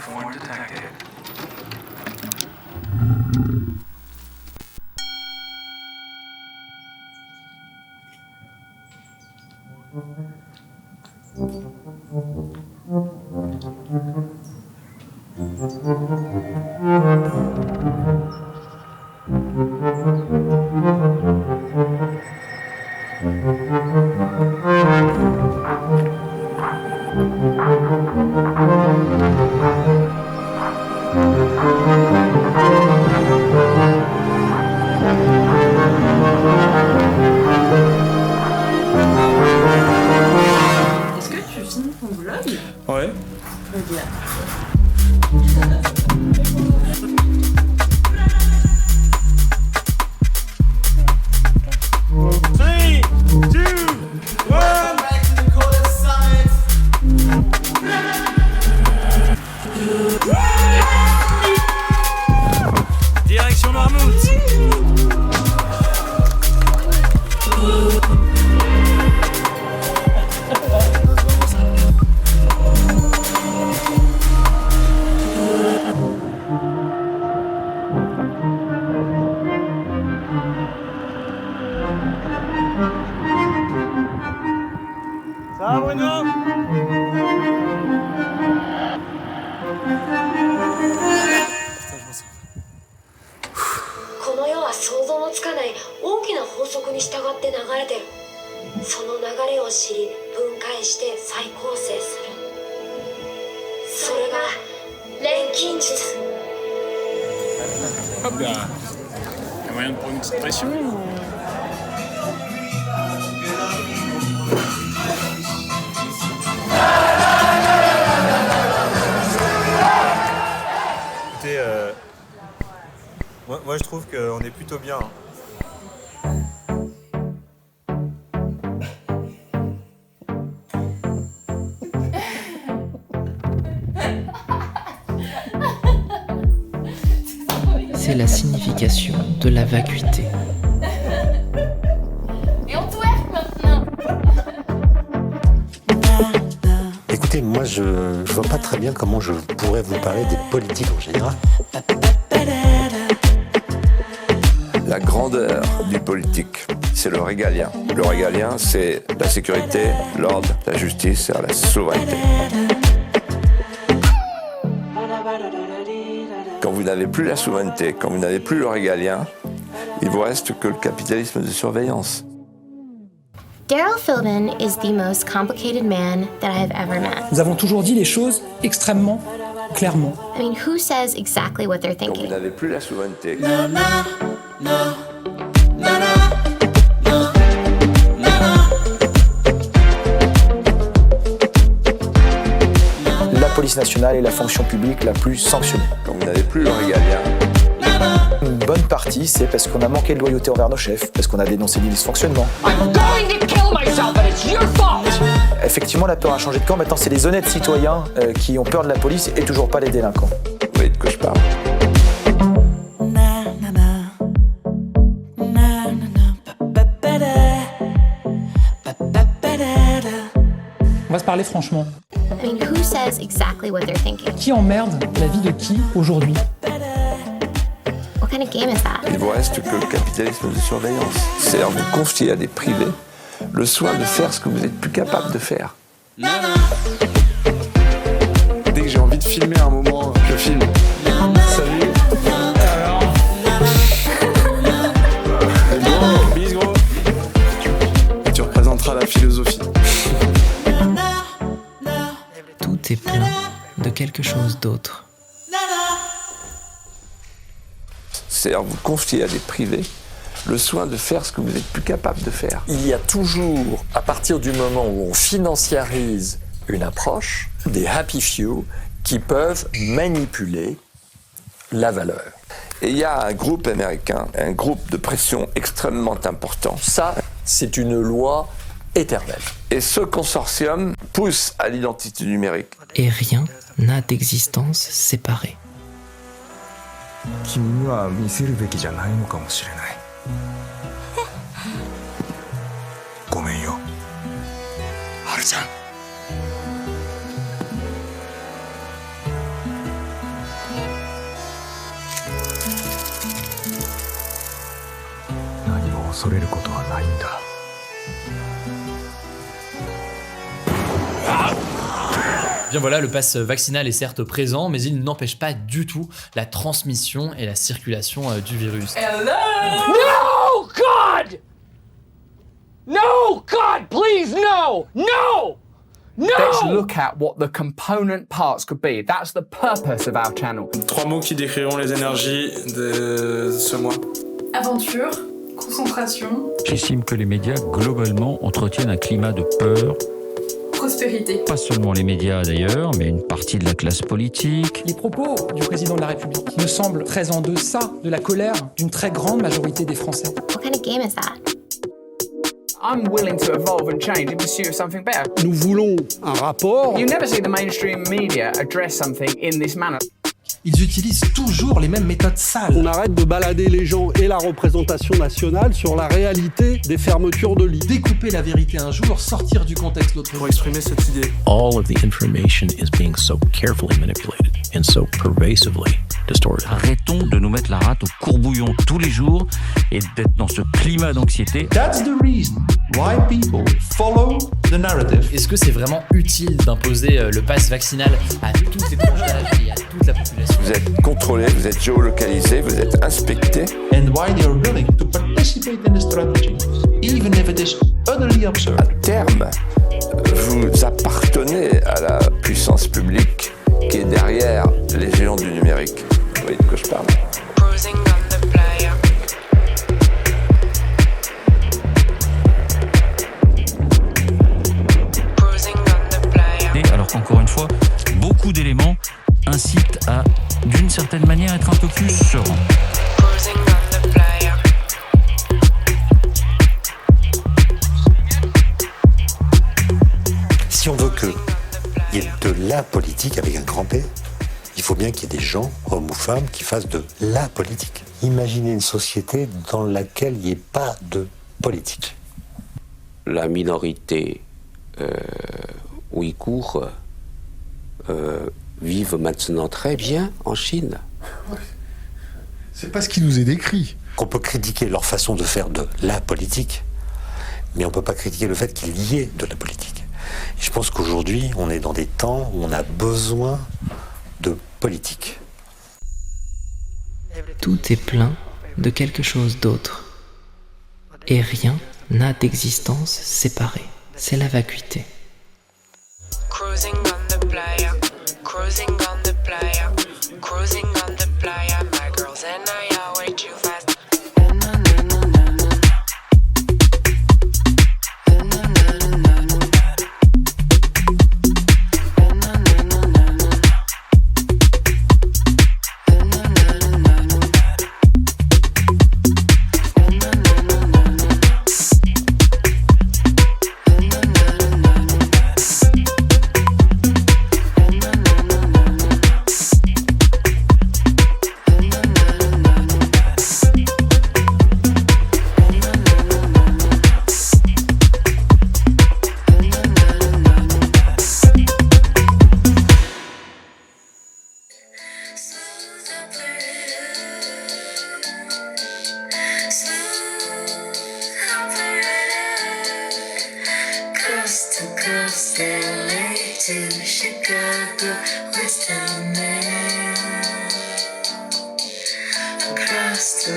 form detected. Est-ce que tu signes ton blog? Ouais. Très bien. Direction Noirmouth. Ça va Bruno? Putain, je m'en sors. この世は想像のつかない大きな法則に従って流れてる。その流れを知り分解して再構成する。それが錬金術。 Hop là. Y a moyen de prendre une petite pression. Écoutez, moi je trouve qu'on est plutôt bien. C'est la signification de la vacuité. Et on twerk maintenant. Écoutez, moi je vois pas très bien comment je pourrais vous parler des politiques en général. La grandeur du politique, c'est le régalien. Le régalien, c'est la sécurité, l'ordre, la justice et la souveraineté. Quand vous n'avez plus la souveraineté, quand vous n'avez plus le régalien, il vous reste que le capitalisme de surveillance. Daryl Philbin is the most complicated man that I have ever met. Nous avons toujours dit les choses extrêmement clairement. I mean, who says exactly what they're Quand vous thinking? n'avez plus la souveraineté, La police nationale est la fonction publique la plus sanctionnée. quand vous n'avez plus le régalien, Une bonne partie, c'est parce qu'on a manqué de loyauté envers nos chefs, parce qu'on a dénoncé des dysfonctionnements. Effectivement, la peur a changé de camp. Maintenant, c'est les honnêtes citoyens qui ont peur de la police et toujours pas les délinquants. vous voyez de quoi je parle. On va se parler franchement. I mean, who says exactly what they're thinking? Qui emmerde la vie de qui aujourd'hui? What kind of game is that? Il vous reste que le capitalisme de surveillance. C'est-à-dire vous confier à des privés le soin de faire ce que vous n'êtes plus capable de faire. Dès que j'ai envie de filmer un moment, je filme. Salut. Alors. Bis gros. Tu représenteras la philosophie. Tout est plein de quelque chose d'autre. C'est-à-dire vous confier à des privés le soin de faire ce que vous n'êtes plus capable de faire. Il y a toujours, à partir du moment où on financiarise une approche, des happy few qui peuvent manipuler la valeur. Et il y a un groupe américain, un groupe de pression extrêmement important. Ça, c'est une loi éternelle. Et ce consortium pousse à l'identité numérique. Et rien n'a d'existence séparée. 君には見せるべきじゃないのかもしれないごめんよはるちゃん恐れることはないんだ。 Bien voilà, le pass vaccinal est certes présent, mais il n'empêche pas du tout la transmission et la circulation du virus. No, God! No, God, please, no! No! No! Let's look at what the component parts could be. That's the purpose of our channel. 3 mots qui décriront les énergies de ce mois. Aventure, concentration, J'estime que les médias, globalement, entretiennent un climat de peur. prospérité. Pas seulement les médias d'ailleurs, mais une partie de la classe politique. Les propos du président de la République me semblent très en deçà de la colère d'une très grande majorité des Français. What kind of game is that? I'm willing to evolve and change in pursuit of something better. Nous voulons un rapport. You never see the mainstream media address something in this manner. Ils utilisent toujours les mêmes méthodes sales. On arrête de balader les gens et la représentation nationale sur la réalité des fermetures de lits. Découper la vérité un jour, sortir du contexte l'autre. Pour exprimer cette idée. All of the information is being so carefully manipulated and so pervasively distorted. Arrêtons de nous mettre la rate au courbouillon tous les jours et d'être dans ce climat d'anxiété. That's the reason why people follow the narrative. Est-ce que c'est vraiment utile d'imposer le pass vaccinal à toutes les tranches d'âge et à toute la population? Vous êtes contrôlé, vous êtes géolocalisé, vous êtes inspecté. And why they are willing to participate in this strategy, even if it is utterly absurd. À terme, vous appartenez à la puissance publique qui est derrière les géants du numérique. Vous voyez de quoi je parle? Alors qu'encore une fois, beaucoup d'éléments incitent à, d'une certaine manière, être un peu plus serein. Si on veut qu'il y ait de la politique avec un grand P, il faut bien qu'il y ait des gens, hommes ou femmes, qui fassent de la politique. Imaginez une société dans laquelle il n'y ait pas de politique. La minorité ouïghour vivent maintenant très bien en Chine. C'est pas ce qui nous est décrit. On peut critiquer leur façon de faire de la politique, mais on ne peut pas critiquer le fait qu'il y ait de la politique. Et je pense qu'aujourd'hui, on est dans des temps où on a besoin de politique. Tout est plein de quelque chose d'autre. Et rien n'a d'existence séparée. C'est la vacuité. Cruising on the playa, cruising on the playa, cruising on the playa. My girls and I are way too fast. Coast to coast, LA to Chicago, West Mail, across the